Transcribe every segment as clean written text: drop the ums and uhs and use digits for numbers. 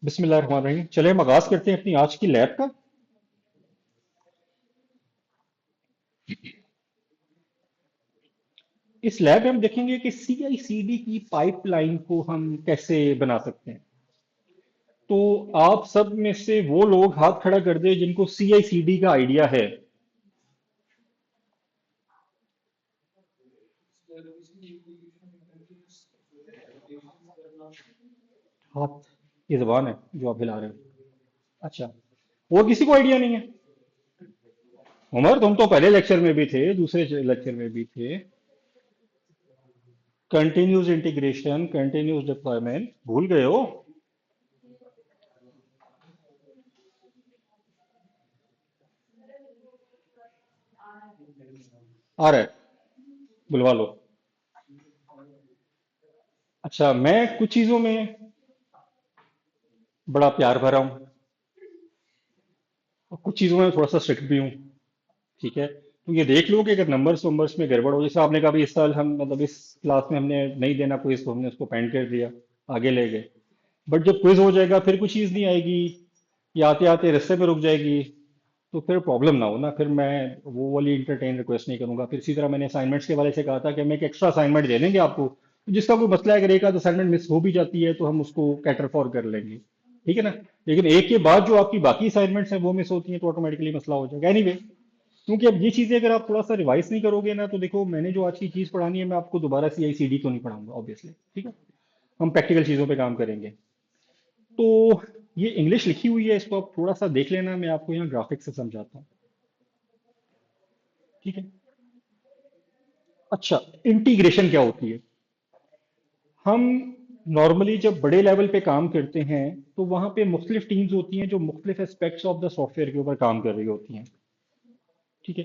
बिस्मिल्लाहिर्रहमानिर्रहीम। चले हम आगाज करते हैं अपनी आज की लैब का। इस लैब में हम देखेंगे कि CI/CD की पाइपलाइन को हम कैसे बना सकते हैं। तो आप सब में से वो लोग हाथ खड़ा कर दे जिनको CI/CD का आइडिया है। हाथ, ये जबान है जो आप हिला रहे हो। अच्छा, और किसी को आइडिया नहीं है? उमर, तुम तो पहले लेक्चर में भी थे, दूसरे लेक्चर में भी थे। कंटिन्यूस इंटीग्रेशन, कंटिन्यूस डिप्लॉयमेंट भूल गए हो? आ रहा है, बुलवा लो। अच्छा, मैं कुछ चीजों में बड़ा प्यार भरा हूँ और कुछ चीजों में थोड़ा सा स्ट्रिक्ट भी हूँ। ठीक है, तो ये देख लो कि अगर नंबर्स वंबर्स में गड़बड़ हो, जैसे आपने कहा भी इस साल हम मतलब इस क्लास में हमने नहीं देना क्विज, तो हमने उसको पेंड कर दिया, आगे ले गए। बट जब क्विज हो जाएगा फिर कुछ चीज़ नहीं आएगी या आते आते रास्ते में रुक जाएगी, तो फिर प्रॉब्लम ना हो ना, फिर मैं वो वाली इंटरटेन रिक्वेस्ट नहीं करूंगा। फिर इसी तरह मैंने असाइनमेंट्स के वाले से कहा था कि हम एक एक्स्ट्रा असाइनमेंट दे देंगे आपको, तो जिसका कोई मसला है, अगर एक आध असाइनमेंट मिस हो भी जाती है तो हम उसको कैटर फॉर कर लेंगे। ठीक है ना? लेकिन एक के बाद जो आपकी बाकी असाइनमेंट्स हैं वो मिस होती हैं तो ऑटोमेटिकली मसला हो जाएगा एनीवे। क्योंकि अब ये चीजें अगर आप थोड़ा सा रिवाइज नहीं करोगे ना, तो देखो मैंने जो आज की चीज पढ़ानी है मैं आपको दोबारा CI/CD तो नहीं पढ़ाऊंगा ऑब्वियसली। ठीक है, हम प्रैक्टिकल चीजों पे काम करेंगे। तो ये इंग्लिश लिखी हुई है, इसको आप थोड़ा सा देख लेना, मैं आपको यहाँ ग्राफिक से समझाता हूँ। ठीक है। अच्छा, इंटीग्रेशन क्या होती है? हम नॉर्मली जब बड़े लेवल पे काम करते हैं तो वहां पे मुख्तलिफ टीम्स होती हैं जो मुख्तलिफ एस्पेक्ट्स ऑफ द सॉफ्टवेयर के ऊपर काम कर रही होती हैं। ठीक है,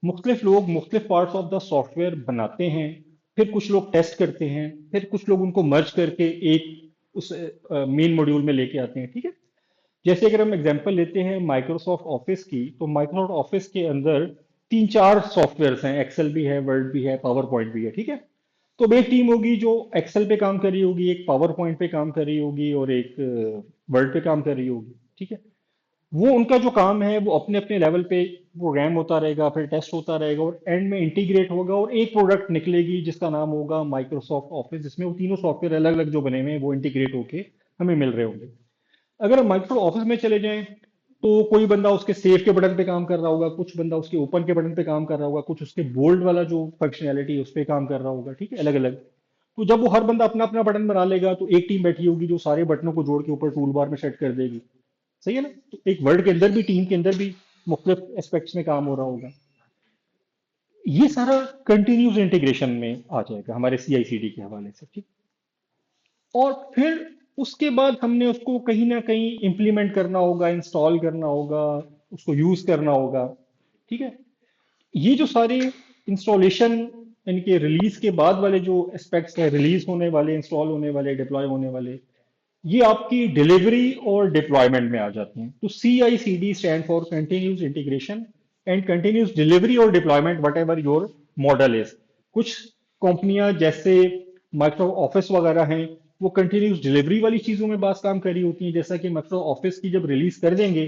मुख्तलिफ लोग मुख्तलिफ पार्ट्स ऑफ द सॉफ्टवेयर बनाते हैं, फिर कुछ लोग टेस्ट करते हैं, फिर कुछ लोग उनको मर्ज करके एक उस मेन मॉड्यूल में लेके आते हैं। ठीक है, जैसे अगर हम एग्जांपल लेते हैं माइक्रोसॉफ्ट ऑफिस की, तो माइक्रोसॉफ्ट ऑफिस के अंदर तीन चार सॉफ्टवेयर्स हैं, एक्सेल भी है, वर्ड भी है, पावर पॉइंट भी है। ठीक है, तो अब एक टीम होगी जो एक्सेल पे काम कर रही होगी, एक पावर पॉइंट पे काम कर रही होगी और एक वर्ड पे काम कर रही होगी। ठीक है, वो उनका जो काम है वो अपने अपने लेवल पे प्रोग्राम होता रहेगा, फिर टेस्ट होता रहेगा और एंड में इंटीग्रेट होगा और एक प्रोडक्ट निकलेगी जिसका नाम होगा माइक्रोसॉफ्ट ऑफिस, जिसमें वो तीनों सॉफ्टवेयर अलग अलग जो बने हुए हैं वो इंटीग्रेट होके हमें मिल रहे होंगे। अगर हम माइक्रोसॉफ्ट ऑफिस में चले जाएं तो कोई बंदा उसके सेव के बटन पे काम कर रहा होगा, कुछ बंदा उसके ओपन के बटन पे काम कर रहा होगा, कुछ उसके बोल्ड वाला जो फंक्शनैलिटी है उस पर काम कर रहा होगा। ठीक है, अलग अलग। तो जब वो हर बंदा अपना अपना बटन बना लेगा तो एक टीम बैठी होगी जो सारे बटनों को जोड़ के ऊपर टूल बार में सेट कर देगी। सही है ना? तो एक वर्ड के अंदर भी, टीम के अंदर भी मुख्तलिफ एस्पेक्ट्स में काम हो रहा होगा। ये सारा कंटिन्यूस इंटीग्रेशन में आ जाएगा हमारे CI/CD के हवाले से। ठीक, और फिर उसके बाद हमने उसको कहीं ना कहीं इंप्लीमेंट करना होगा, इंस्टॉल करना होगा, उसको यूज करना होगा। ठीक है, ये जो सारे इंस्टॉलेशन, इनके रिलीज के बाद वाले जो एस्पेक्ट्स है, रिलीज होने वाले, इंस्टॉल होने वाले, डिप्लॉय होने वाले, ये आपकी डिलीवरी और डिप्लॉयमेंट में आ जाती हैं। तो CI/CD stand for continuous integration and continuous delivery और deployment, whatever your model is. कुछ कंपनियां जैसे माइक्रोसॉफ्ट ऑफिस वगैरह हैं, वो कंटिन्यूस डिलीवरी वाली चीजों में बात काम कर रही होती हैं, जैसा कि माइक्रोसॉफ्ट ऑफिस की जब रिलीज कर देंगे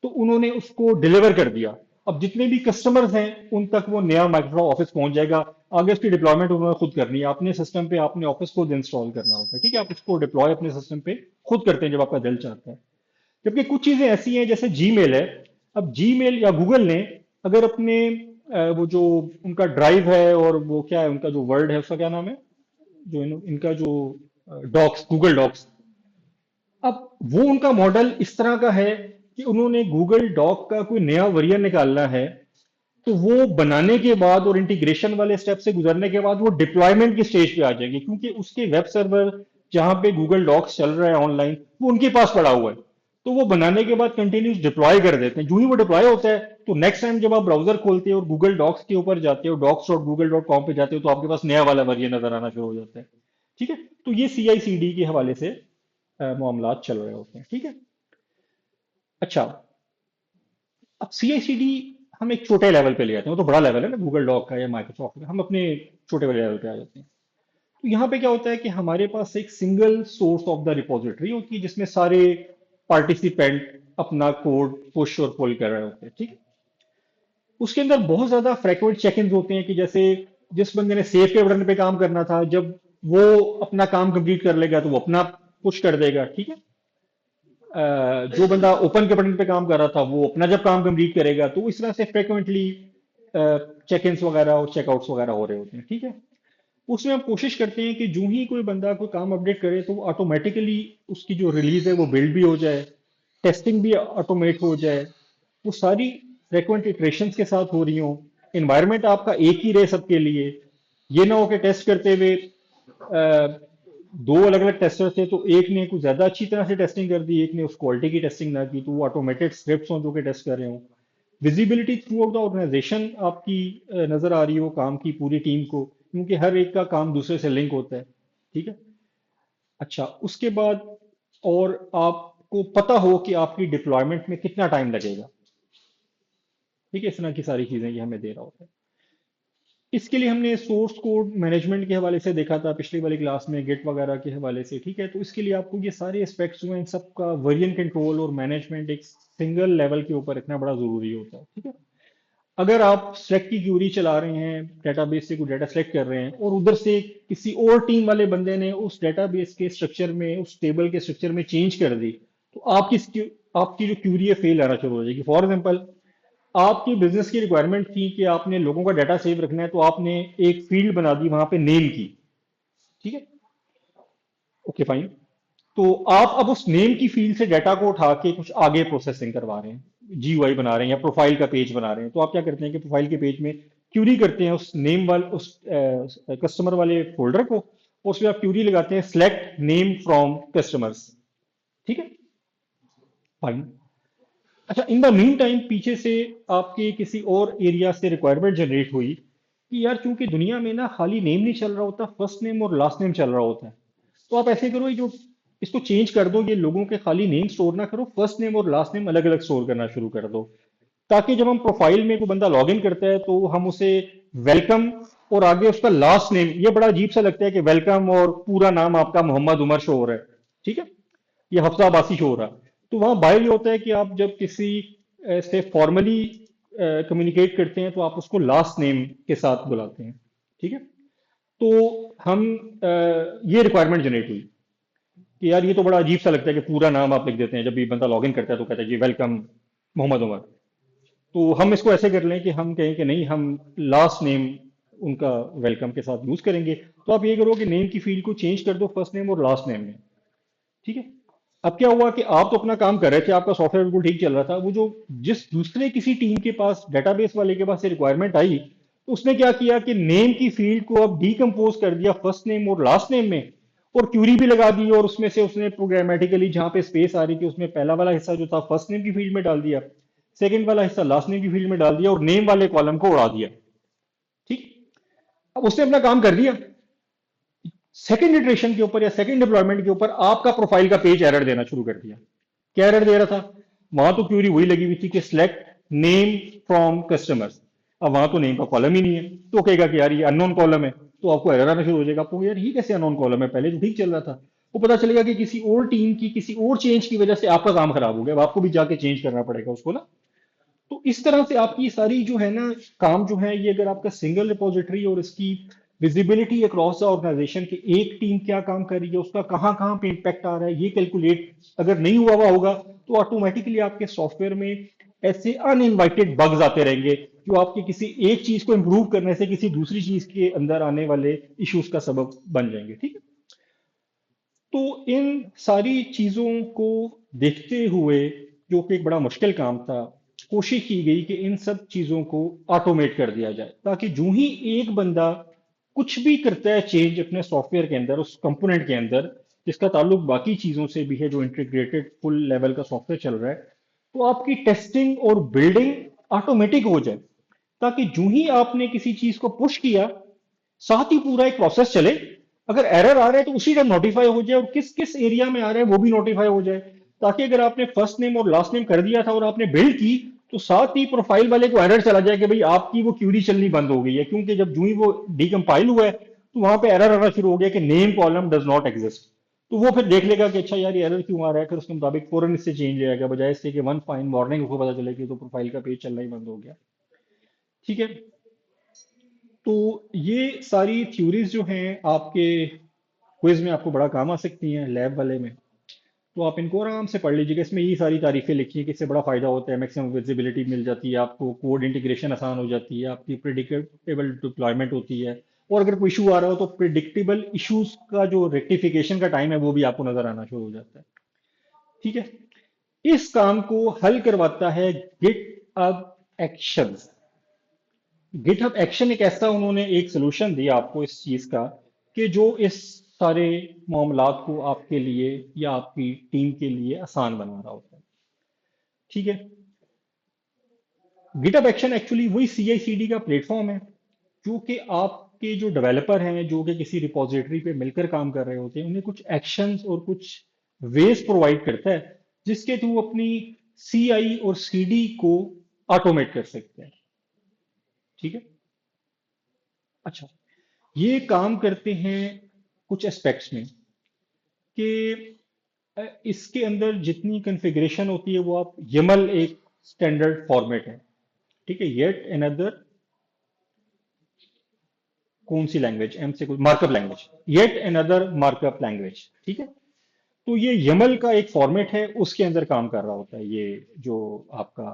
तो उन्होंने उसको डिलीवर कर दिया। अब जितने भी कस्टमर्स हैं उन तक वो नया माइक्रोसॉफ्ट ऑफिस पहुंच जाएगा। आगे उसकी डिप्लॉयमेंट उन्होंने खुद करनी है, अपने सिस्टम पे आपने ऑफिस खुद इंस्टॉल करना होगा। ठीक है, आप उसको डिप्लॉय अपने सिस्टम पे खुद करते हैं जब आपका दिल चाहता है। जबकि कुछ चीजें ऐसी हैं जैसे जीमेल है। अब जीमेल या गूगल ने अगर अपने वो जो उनका ड्राइव है और वो क्या है उनका जो वर्ड है उसका क्या नाम है, जो इनका जो डॉक्स, गूगल डॉक्स, अब वो उनका मॉडल इस तरह का है कि उन्होंने गूगल डॉक का कोई नया वर्जन निकालना है, तो वो बनाने के बाद और इंटीग्रेशन वाले स्टेप से गुजरने के बाद वो डिप्लॉयमेंट की स्टेज पे आ जाएंगे, क्योंकि उसके वेब सर्वर जहां पे गूगल डॉक्स चल रहा है ऑनलाइन वो उनके पास पड़ा हुआ है। तो वो बनाने के बाद कंटिन्यूस डिप्लॉय कर देते हैं। जो ही वो डिप्लॉय होता है तो नेक्स्ट टाइम जब आप ब्राउजर खोलते हो और गूगल डॉक्स के ऊपर जाते हो, docs.google.com पे जाते हो, तो आपके पास नया वाला वर्जन नजर आना शुरू हो जाता है। ठीक है, तो ये CI/CD के हवाले से मामलात चल रहे होते हैं। ठीक है, अच्छा, अब CI/CD हम एक छोटे लेवल पे ले आते हैं, वो तो बड़ा लेवल है ना गूगल डॉक का या माइक्रोसॉफ्ट का, हम अपने छोटे वाले लेवल पे आ जाते हैं। तो यहाँ पे क्या होता है कि हमारे पास एक single source of the repository होती है जिसमें सारे पार्टिसिपेंट अपना कोड पुश और पुल कर रहे होते हैं, ठीक है। उसके अंदर बहुत ज्यादा फ्रीक्वेंट चेक इन होते हैं कि जैसे जिस बंदे ने सेव के बटन पे काम करना था, जब वो अपना काम कंप्लीट कर लेगा तो वो अपना पुश कर देगा, ठीक है। जो बंदा ओपन के बटन पे काम कर रहा था वो अपना जब काम कंप्लीट करेगा, तो इस तरह से फ्रिक्वेंटली चेक इन्स वगैरह और चेकआउट्स वगैरह हो रहे होते हैं, ठीक है। उसमें हम कोशिश करते हैं कि जो ही कोई बंदा कोई काम अपडेट करे तो ऑटोमेटिकली उसकी जो रिलीज है वो बिल्ड भी हो जाए, टेस्टिंग भी ऑटोमेट हो जाए, वो सारी फ्रिक्वेंट इटरेशंस के साथ हो रही हो, इन्वायरमेंट आपका एक ही रहे सबके लिए। ये ना हो कि टेस्ट करते हुए दो अलग अलग टेस्टर थे, तो एक ने कुछ ज्यादा अच्छी तरह से टेस्टिंग कर दी, एक ने उस क्वालिटी की टेस्टिंग ना की, तो वो ऑटोमेटेड स्क्रिप्ट्स हों जो कि टेस्ट कर रहे हो। Visibility throughout the organisation आपकी नजर आ रही हो काम की पूरी टीम को, क्योंकि हर एक का काम दूसरे से लिंक होता है, ठीक है। अच्छा, उसके बाद और आपको पता हो कि आपकी डिप्लॉयमेंट में कितना टाइम लगेगा, ठीक है। इस तरह की सारी चीजें ये हमें दे रहा होता है। इसके लिए हमने सोर्स कोड मैनेजमेंट के हवाले से देखा था पिछली वाली क्लास में, गिट वगैरह के हवाले से, ठीक है। तो इसके लिए आपको ये सारे एस्पेक्ट्स जो हैं इन सब का वर्जन कंट्रोल और मैनेजमेंट एक सिंगल लेवल के ऊपर रखना बड़ा जरूरी होता है, ठीक है। अगर आप सेलेक्ट की क्यूरी चला रहे हैं, डेटाबेस से कोई डाटा सेलेक्ट कर रहे हैं और उधर से किसी और टीम वाले बंदे ने उस डेटाबेस के स्ट्रक्चर में, उस टेबल के स्ट्रक्चर में चेंज कर दी, तो आपकी जो क्यूरी है फेल आना शुरू हो जाएगी। फॉर एग्जाम्पल, आपकी बिजनेस की रिक्वायरमेंट थी कि आपने लोगों का डाटा सेव रखना है, तो आपने एक फील्ड बना दी वहां पे नेम की, ठीक है। Okay fine. तो आप अब उस नेम की फील्ड से डाटा को उठा के कुछ आगे प्रोसेसिंग करवा रहे हैं, जीयूआई बना रहे हैं या प्रोफाइल का पेज बना रहे हैं, तो आप क्या करते हैं कि प्रोफाइल के पेज में क्यूरी करते हैं उस नेम वाले, उस कस्टमर वाले फोल्डर को, और उसमें आप क्यूरी लगाते हैं सेलेक्ट नेम फ्रॉम कस्टमर्स, ठीक है। फाइन। अच्छा, इन द मीन टाइम पीछे से आपके किसी और एरिया से रिक्वायरमेंट जनरेट हुई कि यार चूंकि दुनिया में ना खाली नेम नहीं चल रहा होता, फर्स्ट नेम और लास्ट नेम चल रहा होता है। तो आप ऐसे करो, ये जो इसको चेंज कर दो, ये लोगों के खाली नेम स्टोर ना करो, फर्स्ट नेम और लास्ट नेम अलग अलग स्टोर करना शुरू कर दो, ताकि जब हम प्रोफाइल में कोई बंदा लॉग इन करता है तो हम उसे वेलकम और आगे उसका लास्ट नेम, ये बड़ा अजीब सा लगता है कि वेलकम और पूरा नाम आपका मोहम्मद उमर शो हो रहा है, ठीक है, ये हफ्सा अब्बासी शो हो रहा है। तो वहां बाय ये होता है कि आप जब किसी से फॉर्मली कम्युनिकेट करते हैं तो आप उसको लास्ट नेम के साथ बुलाते हैं, ठीक है। तो हम ये रिक्वायरमेंट जनरेट हुई कि यार ये तो बड़ा अजीब सा लगता है कि पूरा नाम आप लिख देते हैं, जब भी बंदा लॉग इन करता है तो कहता है जी वेलकम मोहम्मद उमर। तो हम इसको ऐसे कर लें कि हम कहें कि नहीं, हम लास्ट नेम उनका वेलकम के साथ यूज करेंगे। तो आप ये करो कि नेम की फील्ड को चेंज कर दो फर्स्ट नेम और लास्ट नेम में, ठीक है। अब क्या हुआ कि आप तो अपना काम कर रहे थे, आपका सॉफ्टवेयर बिल्कुल ठीक चल रहा था, वो जो जिस दूसरे किसी टीम के पास, डेटाबेस वाले के पास से रिक्वायरमेंट आई, तो उसने क्या किया कि नेम की फील्ड को अब डीकम्पोज कर दिया फर्स्ट नेम और लास्ट नेम में, और क्यूरी भी लगा दी, और उसमें से उसने प्रोग्रामेटिकली जहां पे स्पेस आ रही थी उसमें पहला वाला हिस्सा जो था फर्स्ट नेम की फील्ड में डाल दिया, सेकंड वाला हिस्सा लास्ट नेम की फील्ड में डाल दिया, और नेम वाले कॉलम को उड़ा दिया, ठीक। अब उसने अपना काम कर दिया। सेकंड इटरेशन के ऊपर या सेकंड डिप्लॉयमेंट के ऊपर आपका प्रोफाइल का पेज एरर देना शुरू कर दिया। क्या एरर दे रहा था? वहां तो क्यूरी वही लगी हुई थी कि सिलेक्ट नेम फ्रॉम कस्टमर्स। अब वहां तो नेम का कॉलम ही नहीं है, तो कहेगा कि यार ये अननोन कॉलम है, तो आपको एरर आना शुरू हो जाएगा। आपको यार ये कैसे अननोन कॉलम है, पहले तो ठीक चल रहा था। वो पता चलेगा कि किसी और टीम की किसी और चेंज की वजह से आपका काम खराब हो गया, अब आपको भी जाके चेंज करना पड़ेगा उसको ना। तो इस तरह से आपकी सारी जो है ना काम जो है, ये अगर आपका सिंगल रिपोजिटरी और इसकी विजिबिलिटी अक्रॉस द ऑर्गेनाइजेशन की एक टीम क्या काम कर रही है, उसका कहाँ कहाँ पे इम्पैक्ट आ रहा है, ये कैलकुलेट अगर नहीं हुआ होगा, तो ऑटोमेटिकली आपके सॉफ्टवेयर में ऐसे अनइनवाइटेड बग्स आते रहेंगे जो आपकी किसी एक चीज को इंप्रूव करने से किसी दूसरी चीज के अंदर आने वाले इश्यूज का सबब बन जाएंगे, ठीक है। तो इन सारी चीजों को देखते हुए, जो कि एक बड़ा मुश्किल काम था, कोशिश की गई कि इन सब चीजों को ऑटोमेट कर दिया जाए, ताकि जो ही एक बंदा कुछ भी करता है चेंज अपने सॉफ्टवेयर के अंदर, उस कंपोनेंट के अंदर जिसका ताल्लुक बाकी चीजों से भी है, जो इंटीग्रेटेड फुल लेवल का सॉफ्टवेयर चल रहा है, तो आपकी टेस्टिंग और बिल्डिंग ऑटोमेटिक हो जाए, ताकि जो ही आपने किसी चीज को पुश किया, साथ ही पूरा एक प्रोसेस चले। अगर एरर आ रहा है तो उसी टाइम नोटिफाई हो जाए, और किस किस एरिया में आ रहा है वो भी नोटिफाई हो जाए, ताकि अगर आपने फर्स्ट नेम और लास्ट नेम कर दिया था और आपने बिल्ड की, तो साथ ही प्रोफाइल वाले को एरर चला जाए कि भाई आपकी वो क्यूरी चलनी बंद हो गई है, क्योंकि जब जो ही वो डिकम्पाइल हुआ है तो वहां पे एरर आना शुरू हो गया कि name column does not exist. तो वो फिर देख लेगा कि अच्छा यार ये एरर क्यों आ रहा है, फिर उसके मुताबिक फौरन इससे चेंज जाएगा, बजाय इससे कि वन फाइन मॉर्निंग उसको पता चले कि तो प्रोफाइल का पेज चलना ही बंद हो गया। ठीक है। तो ये सारी थ्योरीज जो हैं आपके क्विज में आपको बड़ा काम आ सकती हैं, लैब वाले में। तो आप इनको आराम से पढ़ लीजिएगा, इसमें ये सारी तारीफें लिखी हैं कि इससे बड़ा फायदा होता है, मैक्सिमम विजिबिलिटी मिल जाती है आपको, कोड इंटीग्रेशन आसान हो जाती है, आपकी प्रिडिक्टेबल डिप्लॉयमेंट होती है, और अगर कोई इशू आ रहा हो तो प्रिडिक्टेबल इश्यूज का जो रेक्टिफिकेशन का टाइम है वो भी आपको नजर आना शुरू हो जाता है। ठीक है। इस काम को हल करवाता है गिट अब एक्शंस। गिटहब एक्शन एक ऐसा उन्होंने एक सोल्यूशन दिया आपको इस चीज का, कि जो इस सारे मामलात को आपके लिए या आपकी टीम के लिए आसान बना रहा होता है। ठीक है। गिटहब एक्शन एक्चुअली वही CI/CD का प्लेटफॉर्म है, जो कि आपके जो डेवलपर हैं, जो कि किसी रिपोजिटरी पे मिलकर काम कर रहे होते हैं, उन्हें कुछ एक्शंस और कुछ वेज प्रोवाइड करता है, जिसके थ्रू अपनी CI और CD को ऑटोमेट कर सकते हैं। ठीक है। अच्छा, ये काम करते हैं कुछ एस्पेक्ट्स में, कि इसके अंदर जितनी कॉन्फ़िगरेशन होती है वो आप YAML एक स्टैंडर्ड फॉर्मेट है। ठीक है। येट अनदर, कौन सी लैंग्वेज, एम से कुछ markup language, yet another markup language. ठीक है। तो ये YAML का एक फॉर्मेट है, उसके अंदर काम कर रहा होता है ये जो आपका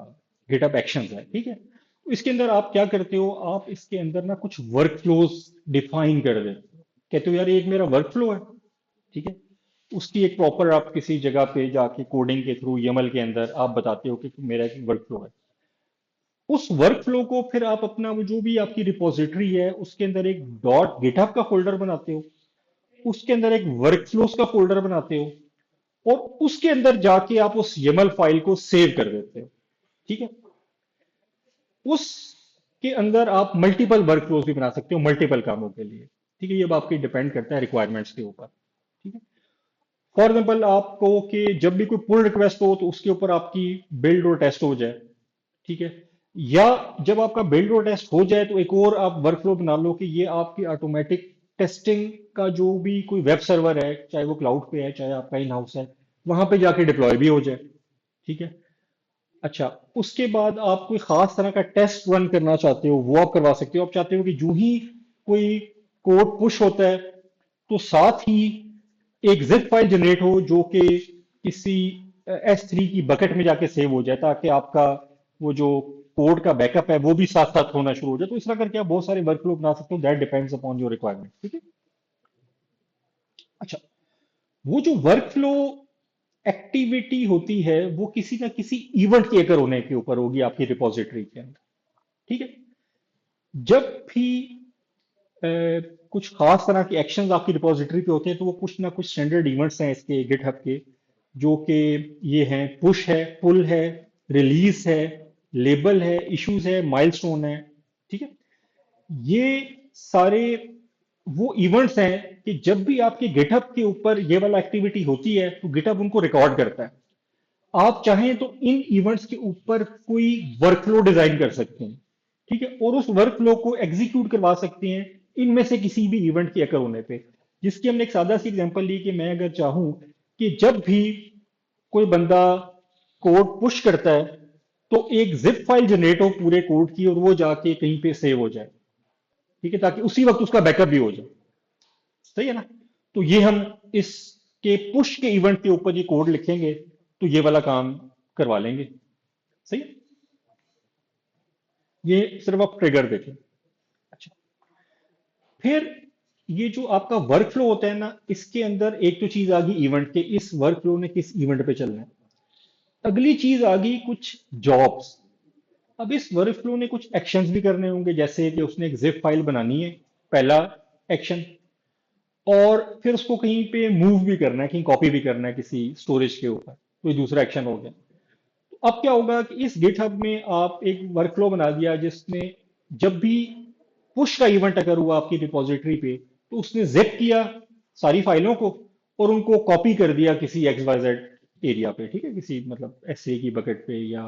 गिटहब एक्शंस है। ठीक है। तो इसके अंदर आप क्या करते हो, आप इसके अंदर ना कुछ वर्क फ्लोज डिफाइन कर देते हो, कहते हो यार ये एक मेरा वर्क फ्लो है। ठीक है। उसकी एक प्रॉपर आप किसी जगह पे जाके कोडिंग के थ्रू YAML के अंदर आप बताते हो कि मेरा एक वर्क फ्लो है। उस वर्क फ्लो को फिर आप अपना वो जो भी आपकी रिपोजिटरी है उसके अंदर एक डॉट गिटहब का फोल्डर बनाते हो, उसके अंदर एक वर्क फ्लोज का फोल्डर बनाते हो, और उसके अंदर जाके आप उस YAML फाइल को सेव कर देते हो। ठीक है। उसके अंदर आप मल्टीपल वर्क फ्लोज भी बना सकते हो मल्टीपल कामों के लिए। ठीक है। ये अब आपकी डिपेंड करता है रिक्वायरमेंट्स के ऊपर। ठीक है। फॉर एग्जाम्पल आपको कि जब भी कोई पुल रिक्वेस्ट हो तो उसके ऊपर आपकी बिल्ड और टेस्ट हो जाए। ठीक है। या जब आपका बिल्ड और टेस्ट हो जाए तो एक और आप वर्कफ्लो बना लो कि ये आपकी ऑटोमेटिक टेस्टिंग का जो भी कोई वेब सर्वर है, चाहे वो क्लाउड पे है चाहे आपका इन हाउस है, वहां पे जाके डिप्लॉय भी हो जाए। ठीक है। अच्छा, उसके बाद आप कोई खास तरह का टेस्ट रन करना चाहते हो, वो आप करवा सकते हो। आप चाहते हो कि जो ही कोई कोड पुश होता है तो साथ ही एक जिप फाइल जनरेट हो जो कि किसी S3 की बकेट में जाके सेव हो जाए, ताकि आपका वो जो कोड का बैकअप है वो भी साथ साथ होना शुरू हो जाए। तो इस तरह करके आप बहुत सारे वर्कफ्लो बना सकते हो, that depends upon your requirement. ठीक है। अच्छा, वो जो वर्कफ्लो एक्टिविटी होती है वो किसी ना किसी इवेंट के अगर होने के ऊपर होगी आपकी रिपोजिटरी के अंदर। ठीक है। जब भी अ, कुछ खास तरह के एक्शंस आपकी रिपोजिटरी पे होते हैं तो वो कुछ ना कुछ स्टैंडर्ड इवेंट्स हैं इसके गिटहब के, जो कि ये हैं पुश है, पुल है, रिलीज है, लेबल है, इश्यूज है, माइलस्टोन है। ठीक है। ये सारे वो इवेंट्स हैं कि जब भी आपके गिटहब के ऊपर ये वाला एक्टिविटी होती है तो गिटहब उनको रिकॉर्ड करता है। आप चाहें तो इन इवेंट्स के ऊपर कोई वर्कफ्लो डिजाइन कर सकते हैं। ठीक है। और उस वर्कफ्लो को एग्जीक्यूट करवा सकते हैं इनमें से किसी भी इवेंट के अकर होने पे, जिसकी हमने एक सादा सी एग्जांपल ली कि मैं अगर चाहूं कि जब भी कोई बंदा कोड पुश करता है तो एक जिप फाइल जनरेट हो पूरे कोड की और वो जाके कहीं पे सेव हो जाए। ठीक है। ताकि उसी वक्त उसका बैकअप भी हो जाए। सही है ना। तो ये हम इसके पुश के इवेंट के ऊपर ये कोड लिखेंगे तो ये वाला काम करवा लेंगे। सही है। ये सिर्फ आप ट्रिगर देखें। अच्छा, फिर ये जो आपका वर्क फ्लो होता है ना, इसके अंदर एक तो चीज आ गई इवेंट के, इस वर्क फ्लो ने किस इवेंट पे चलना है। अगली चीज आ गई कुछ जॉब्स। अब इस वर्क फ्लो ने कुछ एक्शंस भी करने होंगे, जैसे कि उसने एक जिप फाइल बनानी है, पहला एक्शन। और फिर उसको कहीं पे मूव भी करना है, कहीं कॉपी भी करना है किसी स्टोरेज के ऊपर, तो ये दूसरा एक्शन हो गया। तो अब क्या होगा कि इस गिटहब में आप एक वर्कफ्लो बना दिया जिसमें जब भी पुश का इवेंट अगर हुआ आपकी रिपोजिटरी पे तो उसने जिप किया सारी फाइलों को और उनको कॉपी कर दिया किसी XYZ एरिया पे। ठीक है। किसी मतलब S3 की बकेट पे या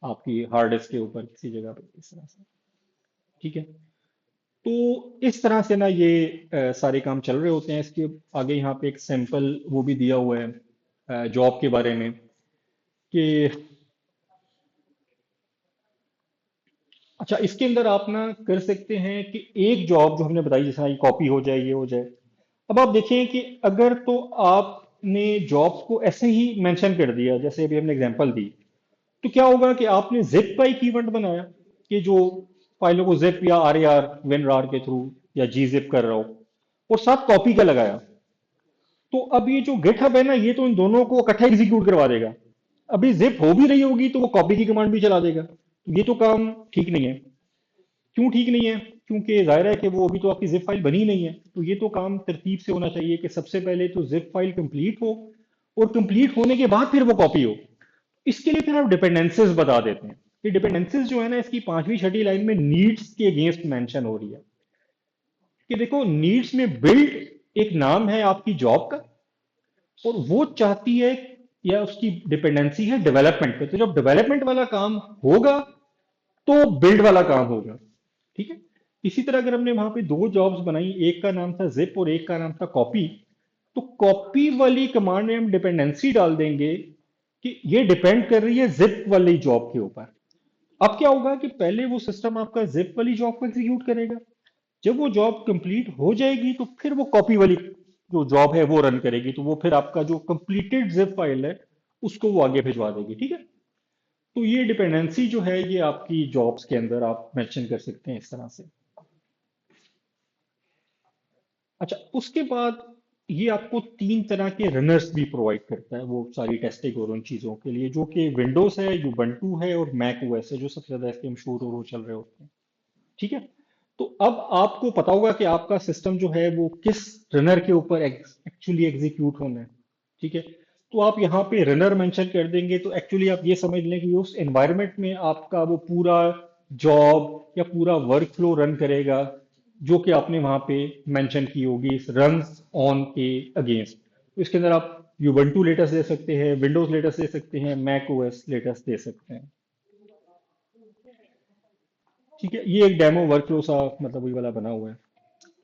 आपकी हार्ड डिस्क के ऊपर किसी जगह पे, इस तरह से। ठीक है। तो इस तरह से ना ये सारे काम चल रहे होते हैं। इसके आगे यहाँ पे एक सैंपल वो भी दिया हुआ है जॉब के बारे में कि अच्छा, इसके अंदर आप ना कर सकते हैं कि एक जॉब जो हमने बताई, जैसे ये कॉपी हो जाए, ये हो जाए। अब आप देखें कि अगर तो आपने जॉब्स को ऐसे ही मेंशन कर दिया, जैसे अभी हमने एग्जांपल दी, तो क्या होगा कि आपने जिप का एक इवेंट बनाया कि जो फाइलों को जिप या आर ए आर विन रार के थ्रू या जी जिप कर रहा हो, और साथ कॉपी का लगाया। तो अब ये जो गिटहब है ना, ये तो इन दोनों को इकट्ठा एग्जीक्यूट करवा देगा। अभी जिप हो भी रही होगी तो वो कॉपी की कमांड भी चला देगा। तो ये तो काम ठीक नहीं है। क्यों ठीक नहीं है? क्योंकि जाहिर है कि वो अभी तो आपकी जिप फाइल बनी नहीं है। तो ये तो काम तरतीब से होना चाहिए कि सबसे पहले तो जिप फाइल कंप्लीट हो, और कंप्लीट होने के बाद फिर वो कॉपी हो। इसके लिए फिर आप डिपेंडेंसीज बता देते हैं। ये डिपेंडेंसीज जो है ना, इसकी पांचवी छठी लाइन में नीड्स के अगेंस्ट मेंशन हो रही है कि देखो, नीड्स में बिल्ड एक नाम है आपकी जॉब का, और वो चाहती है, या उसकी डिपेंडेंसी है डेवलपमेंट पे। तो जब डेवलपमेंट वाला काम होगा तो बिल्ड वाला काम होगा। ठीक है। इसी तरह अगर हमने वहां पे दो जॉब्स बनाई, एक का नाम था जिप और एक का नाम था कॉपी, तो कॉपी वाली कमांड में हम डिपेंडेंसी डाल देंगे कि ये डिपेंड कर रही है जिप वाली जॉब के ऊपर। अब क्या होगा कि पहले वो सिस्टम आपका जिप वाली जॉब को एग्जीक्यूट करेगा। जब वो जॉब कंप्लीट हो जाएगी तो फिर वो कॉपी वाली जो जॉब है वो रन करेगी। तो वो फिर आपका जो कंप्लीटेड जिप फाइल है उसको वो आगे भिजवा देगी। ठीक है। तो ये डिपेंडेंसी जो है ये आपकी जॉब्स के अंदर आप मेंशन कर सकते हैं इस तरह से। अच्छा, उसके बाद ये आपको तीन तरह के रनर्स भी प्रोवाइड करता है, वो सारी टेस्टिंग और उन चीज़ों के लिए, जो कि विंडोज है, युबंटू है और मैक ओएस है, जो सबसे ज़्यादा इसके मशहूर और वो चल रहे होते हैं। ठीक है। तो अब आपको पता होगा कि आपका सिस्टम जो है वो किस रनर के ऊपर एक्चुअली एग्जीक्यूट होना है। ठीक है। तो आप यहाँ पे रनर मेंशन कर देंगे तो एक्चुअली आप ये समझ लें कि उस एनवायरनमेंट में आपका वो पूरा जॉब या पूरा वर्क फ्लो रन करेगा, जो कि आपने वहां पे मेंशन की होगी इस रन्स ऑन के अगेंस्ट। तो इसके अंदर आप यूबंटू लेटेस्ट दे सकते हैं, विंडोज लेटेस्ट दे सकते हैं, मैक ओएस लेटेस्ट दे सकते हैं। ठीक है। ये एक डेमो वर्कफ्लो सा मतलब वही वाला बना हुआ है,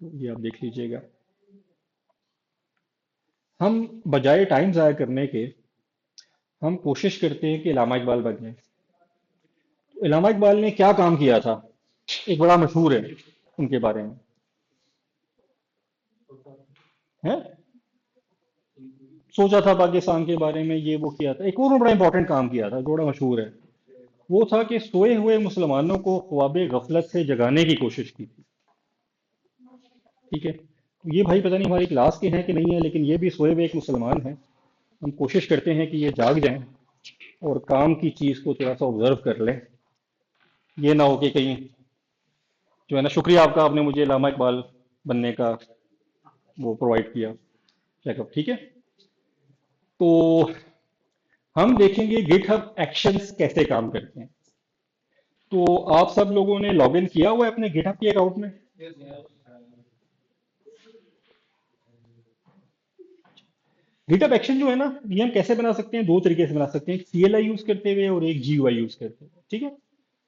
तो ये आप देख लीजिएगा। हम बजाय टाइम ज़ाया करने के, हम कोशिश करते हैं कि इलामा इकबाल बन जाए। तो इलामा इकबाल ने क्या काम किया था, एक बड़ा मशहूर है उनके बारे में, है। सोचा था पाकिस्तान के बारे में, ये वो किया था। एक और बड़ा इंपॉर्टेंट काम किया था जो बड़ा मशहूर है, वो था कि सोए हुए मुसलमानों को ख्वाब गफलत से जगाने की कोशिश की थी। ठीक है। तो ये भाई पता नहीं हमारी क्लास के हैं कि नहीं है, लेकिन ये भी सोए हुए एक मुसलमान हैं। हम कोशिश करते हैं कि ये जाग जाएं और काम की चीज को थोड़ा सा ऑब्जर्व कर लें। ये ना हो कि कहीं जो है ना, शुक्रिया आपका, आपने मुझे लामा इकबाल बनने का वो प्रोवाइड किया चेकअप। ठीक है। तो हम देखेंगे गिटहब एक्शंस कैसे काम करते हैं। तो आप सब लोगों ने लॉगिन किया हुआ है अपने गिटहब के अकाउंट में? गिटहब एक्शन जो है ना, ये हम कैसे बना सकते हैं? दो तरीके से बना सकते हैं, एक सीएलआई यूज करते हुए और एक जीयूआई यूज करते हुए। ठीक है।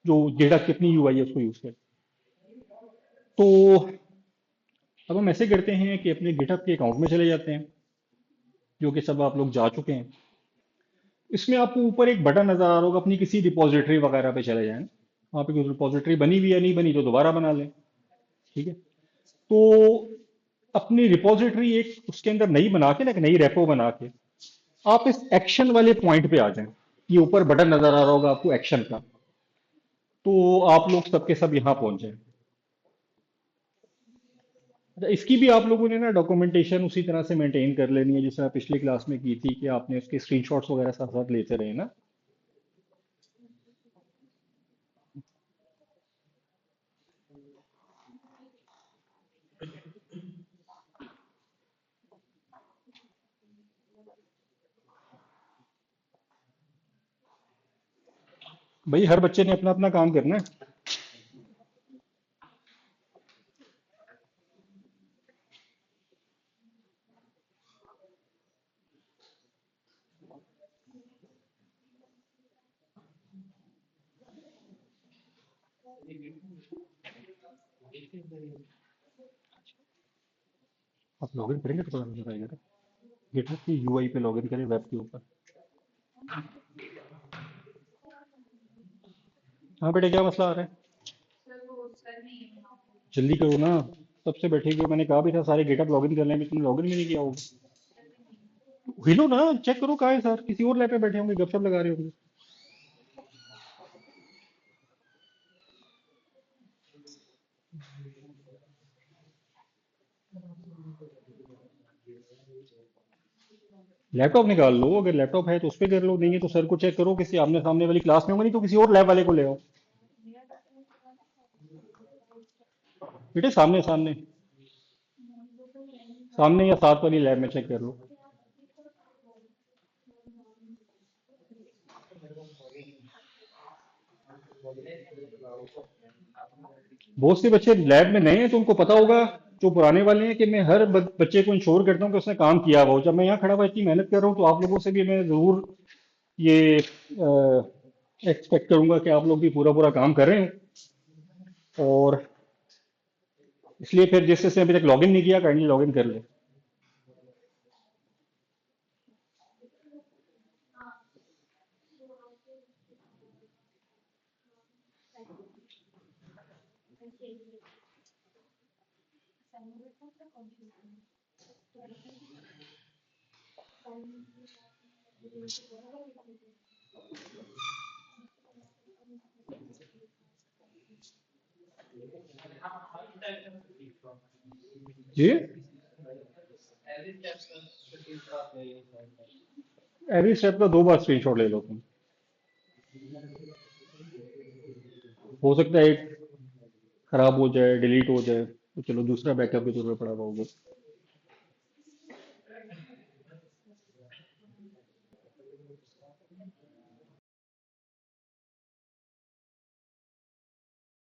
जो गिटहब कितनी यूआई है उसको यूज करते हैं। तो अब हम ऐसे करते हैं कि अपने गिटहब के अकाउंट में चले जाते हैं, जो कि सब आप लोग जा चुके हैं। इसमें आपको ऊपर एक बटन नजर आ रहा होगा, अपनी किसी रिपोजिटरी वगैरह पे चले जाएं। वहां पे कोई रिपोजिटरी बनी हुई है, नहीं बनी तो दोबारा बना लें। ठीक है। तो अपनी रिपोजिटरी एक उसके अंदर नई बना के ना, एक नई रेपो बना के आप इस एक्शन वाले पॉइंट पे आ जाएं। ये ऊपर बटन नजर आ रहा होगा आपको एक्शन का, तो आप लोग सबके सब यहाँ पहुंच जाएं। अच्छा, इसकी भी आप लोगों ने ना डॉक्यूमेंटेशन उसी तरह से मेंटेन कर लेनी है जैसे पिछली क्लास में की थी, कि आपने उसके स्क्रीनशॉट्स वगैरह साथ साथ लेते रहे ना। भाई हर बच्चे ने अपना अपना काम करना है। आप लॉगिन करेंगे तो पता नहीं चलेगा। गिटहब की यूआई पे लॉगिन करें वेब के ऊपर। हाँ बेटा, क्या मसला आ रहा है? जल्दी करो ना। तब से बैठे हुए मैंने कहा भी था सारे गिटहब लॉगिन कर लेंगे, तुमने लॉगिन भी नहीं किया होगा। हिलो ना, चेक करो कहाँ है सर, किसी और लैब पे बैठे होंगे, गपशप लगा रहे होंगे। लैपटॉप निकाल लो, अगर लैपटॉप है तो उस पर कर लो, नहीं है तो सर को चेक करो, किसी आमने सामने वाली क्लास में होंगे, नहीं तो किसी और लैब वाले को ले आओ। बेटे सामने सामने, सामने या साथ वाली लैब में चेक कर लो। बहुत से बच्चे लैब में नए हैं तो उनको पता होगा, जो पुराने वाले हैं, कि मैं हर बच्चे को इंश्योर करता हूँ कि उसने काम किया हुआ हो। जब मैं यहाँ खड़ा हुआ इतनी मेहनत कर रहा हूँ तो आप लोगों से भी मैं जरूर ये एक्सपेक्ट करूंगा कि आप लोग भी पूरा पूरा काम कर रहे हैं। और इसलिए फिर जिस जिसने अभी तक लॉगिन नहीं किया, काइंडली लॉगिन कर ले। जी, एवरी स्टेप का 2 बार स्क्रीनशॉट ले लो तुम। हो सकता है एक खराब हो जाए, डिलीट हो जाए, तो चलो दूसरा बैकअप के तौर पे पड़ा हुआ होगा।